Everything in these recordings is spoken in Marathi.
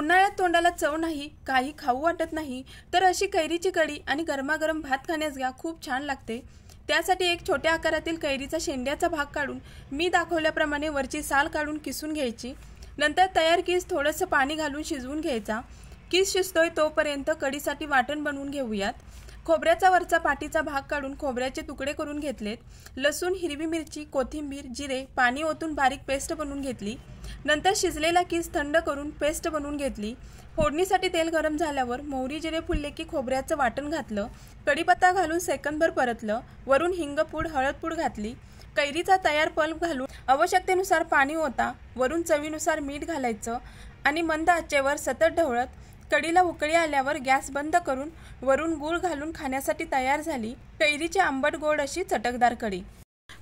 उन्हाळ्यात तोंडाला चव नाही, काही खाऊ वाटत नाही, तर अशी कैरीची कढी आणि गरमागरम भात खाण्यास घ्या, खूप छान लागते। त्यासाठी एक छोट्या आकारातील कैरीचा शेंड्याचा भाग काढून मी दाखवल्याप्रमाणे वरची साल काढून किसून घ्यायची। नंतर तयार किस थोडंसं पाणी घालून शिजवून घ्यायचा। किस शिजतोय तोपर्यंत कढीसाठी वाटण बनवून घेऊयात। खोबऱ्याचा वरचा पाटीचा भाग काढून खोबऱ्याचे तुकडे करून घेतलेत। लसूण, हिरवी मिरची, कोथिंबीर, जिरे पाणी ओतून बारीक पेस्ट बनवून घेतली। नंतर शिजलेला किस थंड करून पेस्ट बनवून घेतली। फोडणीसाठी तेल गरम झाल्यावर मोहरी, जिरे फुलले की खोबऱ्याचं वाटण घातलं। कढीपत्ता घालून सेकंदभर परतलं। वरून हिंगपूड, हळदपूड घातली। कैरीचा तयार पल्प घालून आवश्यकतेनुसार पाणी ओता। वरून चवीनुसार मीठ घालायचं आणि मंद आचेवर सतत ढवळत कढीला उकळी आल्यावर गॅस बंद करून वरून गूळ घालून खाण्यासाठी तयार झाली कैरीची आंबट गोड अशी चटकदार कढी।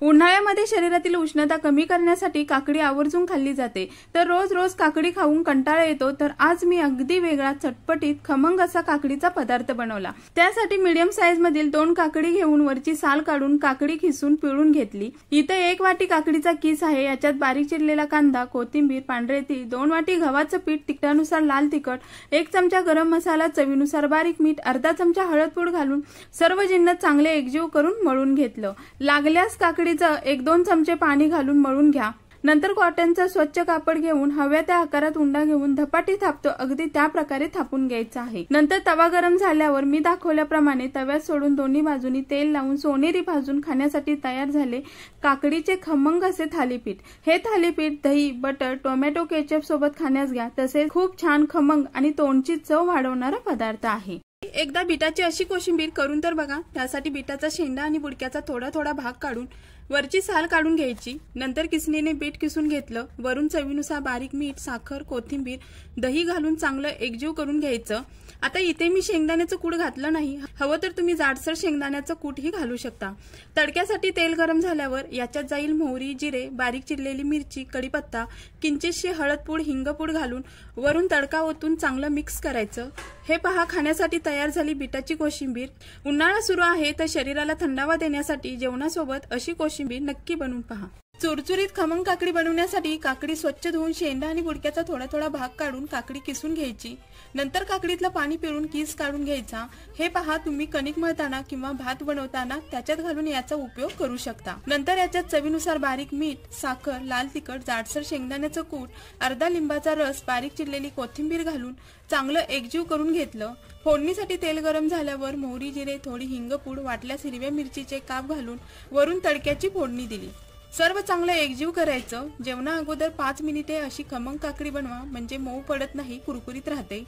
उन्हाळ्यामध्ये शरीरातील उष्णता कमी करण्यासाठी काकडी आवर्जून खाल्ली जाते। तर रोज रोज काकडी खाऊन कंटाळा येतो, तर आज मी अगदी वेगळा चटपटीत खमंग असा काकडीचा पदार्थ बनवला। त्यासाठी मीडियम साईज मधील 2 काकडी घेऊन वरची साल काढून काकडी खिसून पिळून घेतली। इथे 1 वाटी काकडीचा किस आहे। याच्यात बारीक चिरलेला कांदा, कोथिंबीर, पांढरे तीळ, 2 वाटी गव्हाचं पीठ, तिखटानुसार लाल तिखट, 1 चमचा गरम मसाला, चवीनुसार बारीक मीठ, अर्धा चमचा हळदपूड घालून सर्व जिन्नस चांगले एकजीव करून मळून घेतलं। लागल्यास काकडीचं 1-2 चमचे पाणी घालून मळून घ्या। नंतर कॉटनचा स्वच्छ कापड घेऊन हव्या त्या आकारात उंडा घेऊन धपाटी थापतो अगदी त्या प्रकारे थापून घ्यायचा आहे। नंतर तवा गरम झाल्यावर मी दाखवल्याप्रमाणे तव्यात सोडून दोन्ही बाजूनी तेल लावून सोनेरी भाजून खाण्यासाठी तयार झाले काकडीचे खमंग असे थालीपीठ। हे थालीपीठ दही, बटर, टोमॅटो केचप सोबत खाण्यास घ्या। तसेच खूप छान खमंग आणि तोंडची चव वाढवणारा पदार्थ आहे। एकदा बीटाची अशी कोशिंबीर करून तर बघा। त्यासाठी बीटाचा शेंडा आणि बुडक्याचा थोडा थोडा भाग काढून वरची साल काढून घ्यायची। नंतर किसणीने बीट किसून घेतलं। वरून चवीनुसार बारीक मीठ, साखर, कोथिंबीर, दही घालून चांगलं एकजीव करून घ्यायचं। आता इथे मी शेंगदाण्याचं कूट घातलं नाही, हवं तर तुम्ही जाडसर शेंगदाण्याचं कूटही घालू शकता। तडक्यासाठी तेल गरम झाल्यावर याच्यात जाईल मोहरी, जिरे, बारीक चिरलेली मिरची, कढीपत्ता, किंचितशी हळदपूड, हिंगपूड घालून वरून तडका ओतून चांगलं मिक्स करायचं। हे पहा, खाण्यासाठी तयार झाली बीटाची कोशिंबीर। उन्हाळा सुरू आहे तर शरीराला थंडावा देण्यासाठी जेवणासोबत अशी कोशिंबीर नक्की बनवून पहा। चुरचुरीत खमंग काकडी बनवण्यासाठी काकडी स्वच्छ धुवून शेंडा आणि बुडक्याचा थोडा थोडा भाग काढून काकडी किसून घ्यायची। नंतर काकडीतलं पाणी पिळून किस काढून घ्यायचा। हे पहा, तुम्ही कणिक मळताना किंवा भात बनवताना त्याच्यात घालून याचा उपयोग करू शकता। नंतर याच्यात चवीनुसार बारीक मीठ, साखर, लाल तिखट, जाडसर शेंगदाण्याचं कूट, अर्धा लिंबाचा रस, बारीक चिरलेली कोथिंबीर घालून चांगलं एकजीव करून घेतलं। फोडणीसाठी तेल गरम झाल्यावर मोहरी, जिरे, थोडी हिंगपूड, वाटल्यास हिरव्या मिरचीचे काप घालून वरून तडक्याची फोडणी दिली। सर्व चांगलं एकजीव करायचं। जेवणा अगोदर 5 मिनिटे अशी खमंग काकडी बनवा, म्हणजे मऊ पडत नाही, कुरकुरीत राहते।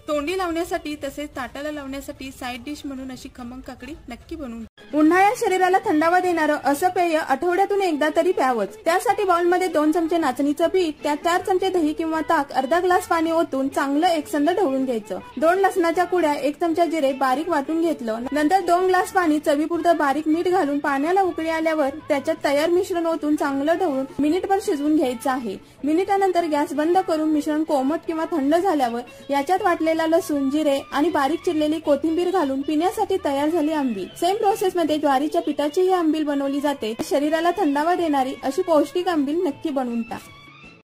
तोंडी लावण्यासाठी तसेच ताटाला लावण्यासाठी साईड डिश म्हणून अशी खमंग काकडी नक्की बनवून। उन्हाळ्यात शरीराला थंडावा देणारं असं पेय आठवड्यातून एकदा तरी प्यावंच। त्यासाठी बाउलमध्ये 2 चमचे नाचणीचं पीठ, त्यात 4 चमचे दही किंवा ताक, अर्धा ग्लास पाणी ओतून चांगलं एकसंध ढवळून घ्यायचं। 2 लसणाच्या कुड्या, 1 चमचा जिरे बारीक वाटून घेतलं। नंतर 2 ग्लास पाणी, चवीपुरतं बारीक मीठ घालून पाण्याला उकळी आल्यावर त्याच्यात तयार मिश्रण ओतून चांगलं ढवळून मिनिटभर शिजवून घ्यायचं आहे। मिनिटानंतर गॅस बंद करून मिश्रण कोमट किंवा थंड झाल्यावर याच्यात वाटलेला लसूण, जिरे आणि बारीक चिरलेली कोथिंबीर घालून पिण्यासाठी तयार झाली आंबील। सेम प्रोसेस मध्ये ज्वारीच्या पिठाचीही आंबील बनवली जाते। शरीराला थंडावा देणारी अशी पौष्टिक आंबील नक्की बनवून टाक।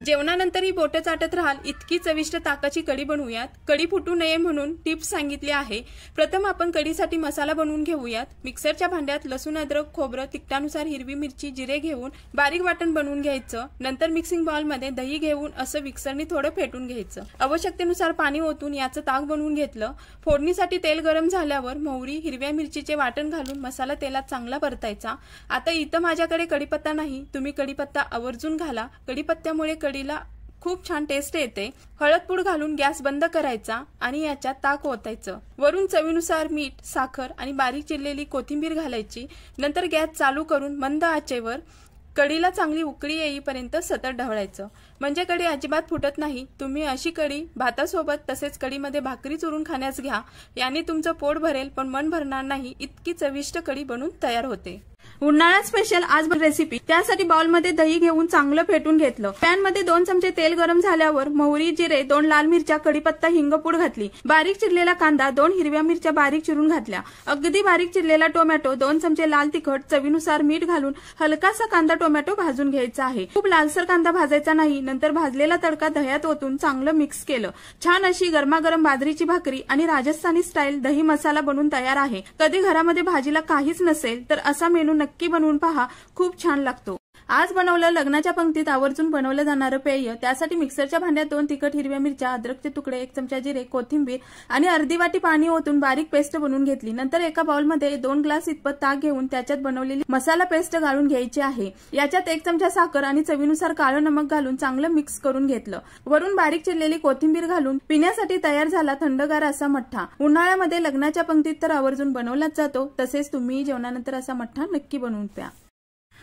जेवणानंतरही बोट चाटत राहाल इतकी चविष्ट ताकाची कढी बनवूयात। कढी फुटू नये म्हणून टिप्स सांगितली आहे। प्रथम आपण कढीसाठी मसाला बनवून घेऊयात। मिक्सरच्या भांड्यात लसूण, अद्रक, खोबरं, तिखटानुसार हिरवी मिरची, जिरे घेऊन बारीक वाटण बनवून घ्यायचं। नंतर मिक्सिंग बाउल मध्ये दही घेऊन असं मिक्सरने थोडं फेटून घ्यायचं। आवश्यकतेनुसार पाणी ओतून याचं ताक बनवून घेतलं। फोडणीसाठी तेल गरम झाल्यावर मोहरी, हिरव्या मिरचीचे वाटण घालून मसाला तेलात चांगला परतायचा। आता इथं माझ्याकडे कढीपत्ता नाही, तुम्ही कढीपत्ता आवर्जून घाला। कढीपत्त्यामुळे कढीला खूप छान टेस्ट येते। हळदपूड घालून गॅस बंद करायचा आणि याच्यात ताक ओतायचं। वरून चवीनुसार मीठ, साखर आणि बारीक चिरलेली कोथिंबीर घालायची। नंतर गॅस चालू करून मंद आचेवर कढीला चांगली उकळी येईपर्यंत सतत ढवळायचं, म्हणजे कढी अजिबात फुटत नाही। तुम्ही अशी कढी भातासोबत तसेच कढीमध्ये भाकरी चुरून खाण्यास घ्या। याने तुमचं पोट भरेल पण मन भरणार नाही, इतकी चविष्ट कढी बनून तयार होते। उन्हाळ्यात स्पेशल आज रेसिपी। त्यासाठी बाउल मध्ये दही घेऊन चांगलं फेटून घेतलं। पॅन मध्ये 2 चमचे तेल गरम झाल्यावर मोहरी, जिरे, 2 लाल मिरच्या, कढीपत्ता, हिंगपूड घातली। बारीक चिरलेला कांदा, 2 हिरव्या मिरच्या बारीक चिरून घातल्या। अगदी बारीक चिरलेला टोमॅटो, 2 चमचे लाल तिखट, चवीनुसार मीठ घालून हलकासा कांदा टोमॅटो भाजून घ्यायचा आहे। खूप लालसर कांदा भाजायचा नाही, नंतर भाजलेला तडका दह्यात ओतून चांगलं मिक्स केलं। छान अशी गरमागरम बाजरीची भाकरी आणि राजस्थानी स्टाईल दही मसाला बनून तयार आहे। कधी घरामध्ये भाजीला काहीच नसेल तर असा मेनू नक्की बनवून पहा, खूप छान लागतो। आज बनवलं लग्नाच्या पंक्तीत आवर्जून बनवलं जाणारं पेय। त्यासाठी मिक्सरच्या भांड्यात 2 तिखट हिरव्या मिरच्या, अद्रकचे तुकडे, 1 चमचा जिरे, कोथिंबीर आणि अर्धी वाटी पाणी ओतून बारीक पेस्ट बनवून घेतली। नंतर एका बाउलमध्ये 2 ग्लास इतपत ताक घेऊन त्याच्यात बनवलेली मसाला पेस्ट गाळून घ्यायची आहे। याच्यात 1 चमचा साखर आणि चवीनुसार काळं नमक घालून चांगलं मिक्स करून घेतलं। वरून बारीक चिरलेली कोथिंबीर घालून पिण्यासाठी तयार झाला थंडगार असा मठ्ठा। उन्हाळ्यामध्ये लग्नाच्या पंक्तीत तर आवर्जून बनवलाच जातो, तसेच तुम्ही जेवणानंतर असा मठ्ठा नक्की बनवून प्या।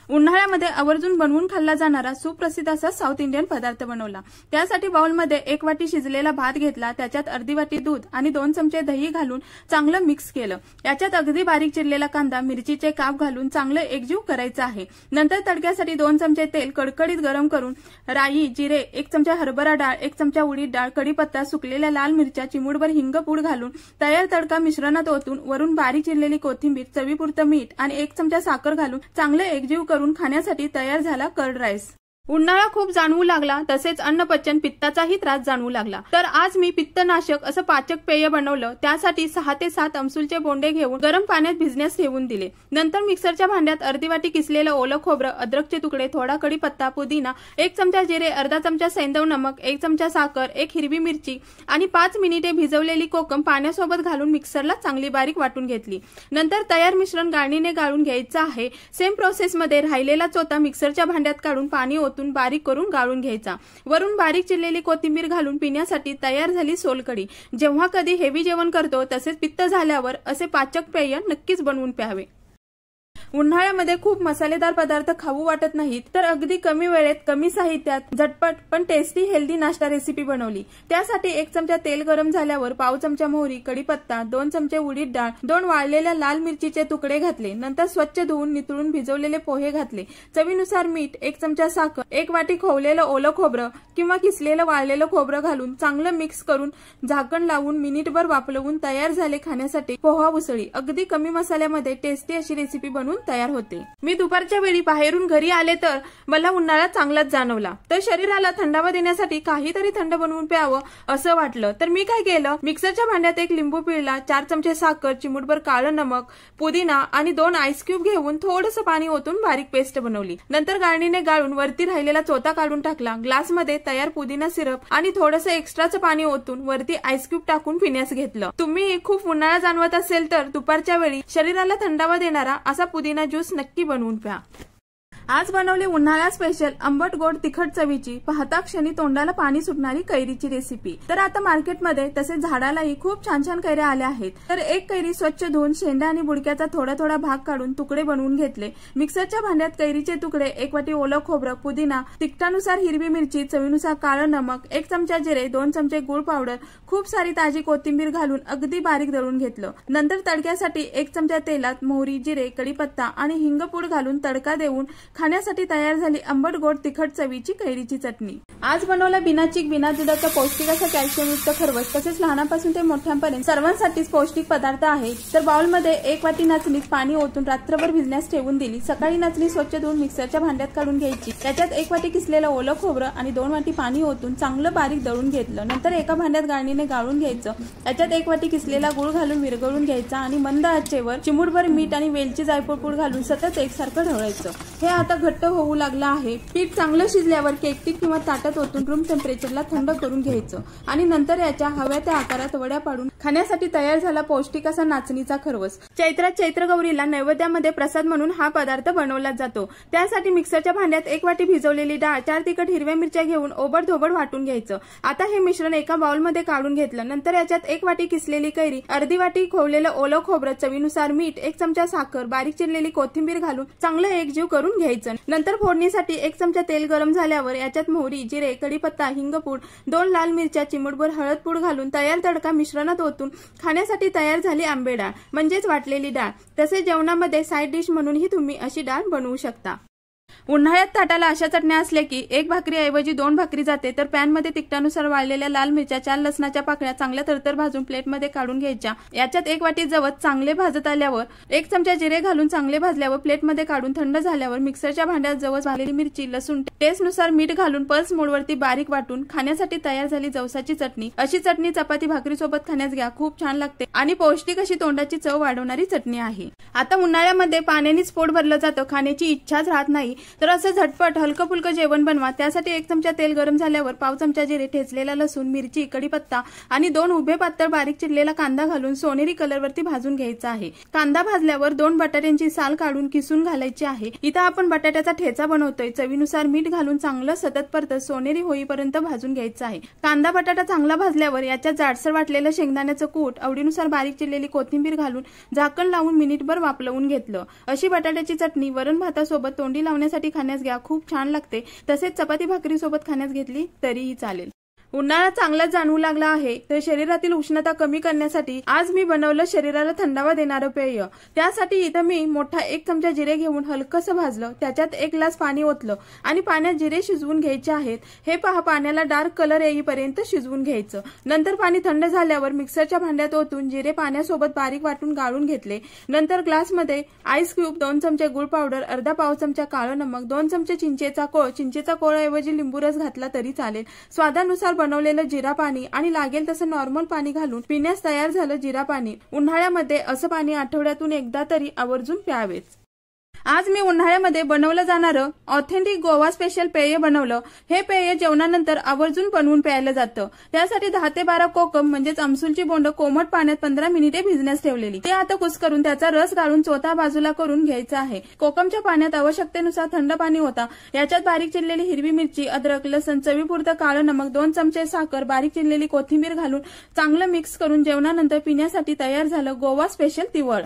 उन्हाळ्यामध्ये आवर्जून बनवून खाल्ला जाणारा सुप्रसिद्ध असा साऊथ इंडियन पदार्थ बनवला। त्यासाठी बाउलमध्ये 1 वाटी शिजलेला भात घेतला, त्याच्यात अर्धी वाटी दूध आणि 2 चमचे दही घालून चांगलं मिक्स केलं। याच्यात अगदी बारीक चिरलेला कांदा, मिरचीचे काप घालून चांगलं एकजीव करायचं आहे। नंतर तडक्यासाठी 2 चमचे तेल कडकडीत गरम करून राई, जिरे, 1 चमचा हरभरा डाळ, 1 चमचा उडीद डाळ, कढीपत्ता, सुकलेल्या लाल मिरच्या, चिमूटभर हिंगपूड घालून तयार तडका मिश्रणात ओतून वरून बारीक चिरलेली कोथिंबीर, चवीपुरतं मीठ आणि 1 चमचा साखर घालून चांगलं एकजीव करून खाण्यासाठी तयार झाला कर्ड राईस। उन्हाळा खूप जाणवू लागला, तसेच अन्नपचन पित्ताचाही त्रास जाणवू लागला, तर आज मी पित्तनाशक असं पाचक पेय बनवलं। त्यासाठी 6 ते 7 अमसूलचे बोंडे घेऊन गरम पाण्यात भिजण्यास ठेवून दिले। नंतर मिक्सरच्या भांड्यात अर्धी वाटी किसलेलं ओलं खोबरं, अद्रकचे तुकडे, थोडा कढीपत्ता, पुदिना, 1 चमचा जिरे, अर्धा चमचा सैंधव नमक, 1 चमचा साखर, 1 हिरवी मिरची आणि 5 मिनिटे भिजवलेली कोकम पाण्यासोबत घालून मिक्सरला चांगली बारीक वाटून घेतली। नंतर तयार मिश्रण गाळणीने गाळून घ्यायचं आहे। सेम प्रोसेसमध्ये राहिलेला चोथा मिक्सरच्या भांड्यात काढून पाणी ओतून बारीक करून गाळून घ्यायचा। वरून बारीक चिरलेली कोथिंबीर घालून पिण्यासाठी तयार झाली सोलकढी। जेव्हा कधी हेवी जेवण करतो तसेच पित्त झाल्यावर असे पाचक पेय नक्कीच बनवून प्यावे। उन्हाळ्यामध्ये खूप मसालेदार पदार्थ खाऊ वाटत नाहीत, तर अगदी कमी वेळेत कमी साहित्यात झटपट पण टेस्टी हेल्दी नाश्ता रेसिपी बनवली। त्यासाठी 1 चमचा तेल गरम झाल्यावर पाव चमचा मोहरी, कढीपत्ता, 2 चमचे उडीद डाळ, 2 वाळलेल्या लाल मिरचीचे तुकडे घातले। नंतर स्वच्छ धुवून नितळून भिजवलेले पोहे घातले। चवीनुसार मीठ, 1 चमचा साखर, 1 वाटी खोवलेलं ओलं खोबरं किंवा किसलेलं वाळलेलं खोबरं घालून चांगलं मिक्स करून झाकण लावून मिनिटभर वाफलवून तयार झाले खाण्यासाठी पोहा उसळी। अगदी कमी मसाल्यामध्ये टेस्टी अशी रेसिपी बनवून तयार होते। मी दुपारच्या वेळी बाहेरून घरी आले तर मला उन्हाळा चांगलाच जाणवला, तर शरीराला थंडावा देण्यासाठी काहीतरी थंड बनवून प्यावं असं वाटलं, तर मी काय केलं, मिक्सरच्या भांड्यात 1 लिंबू पिळला, 4 चमचे साखर, चिमूटभर काळं नमक, पुदिना आणि 2 आईस क्यूब घेऊन थोडंसं पाणी ओतून बारीक पेस्ट बनवली। नंतर गाळणीने गाळून वरती राहिलेला चोथा काढून टाकला। ग्लासमध्ये तयार पुदिना सिरप आणि थोडंसं एक्स्ट्राचं पाणी ओतून वरती आईस क्यूब टाकून पिण्यास घेतलं। तुम्ही खूप उन्हाळा जाणवत असेल तर दुपारच्या वेळी शरीराला थंडावा देणारा असा पुदिना ज्यूस नक्की बनवून प्या। आज बनवले उन्हाळा स्पेशल आंबट गोड तिखट चवीची, पाहता क्षणी तोंडाला पाणी सुटणारी कैरीची रेसिपी। तर आता मार्केटमध्ये तसेच झाडालाही खूप छान छान कैऱ्या आल्या आहेत। तर 1 कैरी स्वच्छ धुवून शेंडा आणि बुडक्याचा थोडा थोडा भाग काढून तुकडे बनवून घेतले। मिक्सरच्या भांड्यात कैरीचे तुकडे, 1 वाटी ओलं खोबरं, पुदिना, तिखटानुसार हिरवी मिरची, चवीनुसार काळं नमक, 1 चमचा जिरे, 2 चमचे गुळ पावडर, खूप सारी ताजी कोथिंबीर घालून अगदी बारीक दळून घेतलं। नंतर तडक्यासाठी 1 चमचा तेलात मोहरी, जिरे, कढीपत्ता आणि हिंगपूड घालून तडका देऊन खाण्यासाठी तयार झाली आंबट गोड तिखट चवीची कैरीची चटणी। आज बनवला बिना चीक बिना दुधाचा पौष्टिक असा कॅल्शियमयुक्त खरवस, तसेच लहानापासून ते मोठ्यांपर्यंत सर्वांसाठीच पौष्टिक पदार्थ आहे। तर बाउलमध्ये 1 वाटी नाचणीत पाणी ओतून रात्रभर भिजण्यास ठेवून दिली। सकाळी नाचणी स्वच्छ धुवून मिक्सरच्या भांड्यात काढून घ्यायची। त्याच्यात 1 वाटी किसलेलं ओलं खोबरं आणि 2 वाटी पाणी ओतून चांगलं बारीक दळून घेतलं। नंतर एका भांड्यात गाळणीने गाळून घ्यायचं। त्याच्यात 1 वाटी किसलेला गुळ घालून विरघळून घ्यायचा आणि मंद आचेवर चिमूटभर मीठ आणि वेलची जायफळ पूड घालून सतत एकसारखं ढवळायचं। हे आता घट्ट होऊ लागलं आहे। पीठ चांगलं शिजल्यावर केकटिक किंवा ताटात ओतून रूम टेम्परेचरला थंड करून घ्यायचं आणि नंतर याच्या हव्या त्या आकारात वड्या पाडून खाण्यासाठी तयार झाला पौष्टिक असा नाचणीचा खरवस। चैत्रात चैत्रगौरीला नैवेद्यामध्ये प्रसाद म्हणून हा पदार्थ बनवला जातो। त्यासाठी मिक्सरच्या भांड्यात 1 वाटी भिजवलेली डाळ, 4 तिखट हिरव्या मिरच्या घेऊन ओबडधोबड वाटून घ्यायचं। आता हे मिश्रण एका बाउलमध्ये काढून घेतलं। नंतर याच्यात 1 वाटी किसलेली कैरी, अर्धी वाटी खोवलेलं ओलं खोबरं, चवीनुसार मीठ, 1 चमचा साखर, बारीक चिरलेली कोथिंबीर घालून चांगलं एकजीव करून घ्यायचं। नंतर फोडणीसाठी 1 चमचा तेल गरम झाल्यावर याच्यात मोहरी, जिरे, कढीपत्ता, हिंगपूड, 2 लाल मिरच्या, चिमूटभर हळद पूड घालून तयार तडका मिश्रणात ओतून खाण्यासाठी तयार झाली आंबे डाळ म्हणजेच वाटलेली डाळ। तसेच जेवणामध्ये साइड डिश म्हणूनही तुम्ही अशी डाळ बनवू शकता। उन्हाळ्यात ताटाला अशा चटण्या असल्या की एक भाकरीऐवजी 2 भाकरी जाते। तर पॅनमध्ये तिखटानुसार वाळलेल्या लाल मिरच्या, 4 लसणाच्या पाकळ्या चांगल्या तरतर भाजून प्लेटमध्ये काढून घ्यायच्या। याच्यात 1 वाटी जवस चांगले भाजत आल्यावर 1 चमचा जिरे घालून चांगले भाजल्यावर प्लेटमध्ये काढून थंड झाल्यावर मिक्सरच्या भांड्यात जवस, भाजलेली मिरची, लसूण, टेस्टनुसार मीठ घालून पल्स मोडवरती बारीक वाटून खाण्यासाठी तयार झाली जवसाची चटणी। अशी चटणी चपाती भाकरी सोबत खाण्यास घ्या, खूप छान लागते आणि पौष्टिक अशी तोंडाची चव वाढवणारी चटणी आहे। आता उन्हाळ्यामध्ये पाण्यानेच पोट भरलं जातं, खाण्याची इच्छाच राहत नाही, तर असं झटपट हलकं फुलकं जेवण बनवा। त्यासाठी 1 चमचा तेल गरम झाल्यावर पाव चमचा जिरे, ठेचलेला लसूण, मिरची, कढीपत्ता आणि 2 उभे पातळ बारीक चिरलेला कांदा घालून सोनेरी कलरवरती भाजून घ्यायचा आहे। कांदा भाजल्यावर 2 बटाट्यांची साल काढून किसून घालायची आहे। इथं आपण बटाट्याचा ठेचा बनवतोय। चवीनुसार मीठ घालून चांगलं सतत परतत सोनेरी होईपर्यंत भाजून घ्यायचं आहे। कांदा बटाटा चांगला भाजल्यावर याच्यात जाडसर वाटलेलं शेंगदाण्याचं कूट, आवडीनुसार बारीक चिरलेली कोथिंबीर घालून झाकण लावून मिनिटभर वाफलवून घेतलं। अशी बटाट्याची चटणी वरण भातासोबत तोंडी लावण्यासाठी खाण्यास घ्या, खूप छान लागते। तसेच चपाती भाकरी सोबत खाण्यास घेतली तरीही चालेल। उन्हाळा चांगलाच जाणवू लागला आहे, तर शरीरातील उष्णता कमी करण्यासाठी आज मी बनवलं शरीराला थंडावा देणारं पेय। त्यासाठी इथं मी मोठा 1 चमचा जिरे घेऊन हलकसं भाजलं, त्याच्यात 1 ग्लास पाणी ओतलं आणि पाण्यात जिरे शिजवून घ्यायचे आहेत। हे पहा, पाण्याला डार्क कलर येईपर्यंत शिजवून घ्यायचं। नंतर पाणी थंड झाल्यावर मिक्सरच्या भांड्यात ओतून जिरे पाण्यासोबत बारीक वाटून गाळून घेतले। नंतर ग्लासमध्ये आईस क्यूब, 2 चमचे गुळ पावडर, अर्धा पाव चमचा काळं नमक, 2 चमचे चिंचेचा कोळऐवजी लिंबू रस घातला तरी चालेल। स्वादानुसार बनवलेलं जिरा पाणी आणि लागेल तसं नॉर्मल पाणी घालून पिण्यास तयार झालं जिरा पाणी। उन्हाळ्यामध्ये असं पाणी आठवड्यातून एकदा तरी आवर्जून प्यावेच। आज मी उन्हाळ्यामध्ये बनवलं जाणारं ऑथेंटिक गोवा स्पेशल पेय बनवलं। हे पेय जेवणानंतर आवर्जून बनवून प्यायलं जातं। त्यासाठी 10 ते 12 कोकम म्हणजेच आमसूलची बोंड कोमट पाण्यात 15 मिनिटे भिजण्यास ठेवलेली। ते आता कुस्करून त्याचा रस गाळून चोथा बाजूला करून घ्यायचा आहे। कोकमच्या पाण्यात आवश्यकतेनुसार थंड पाणी होता। याच्यात बारीक चिरलेली हिरवी मिरची, अद्रक, लसण, चवीपुरतं काळं नमक, 2 चमचे साखर, बारीक चिरलेली कोथिंबीर घालून चांगलं मिक्स करून जेवणानंतर पिण्यासाठी तयार झालं गोवा स्पेशल तिवळ।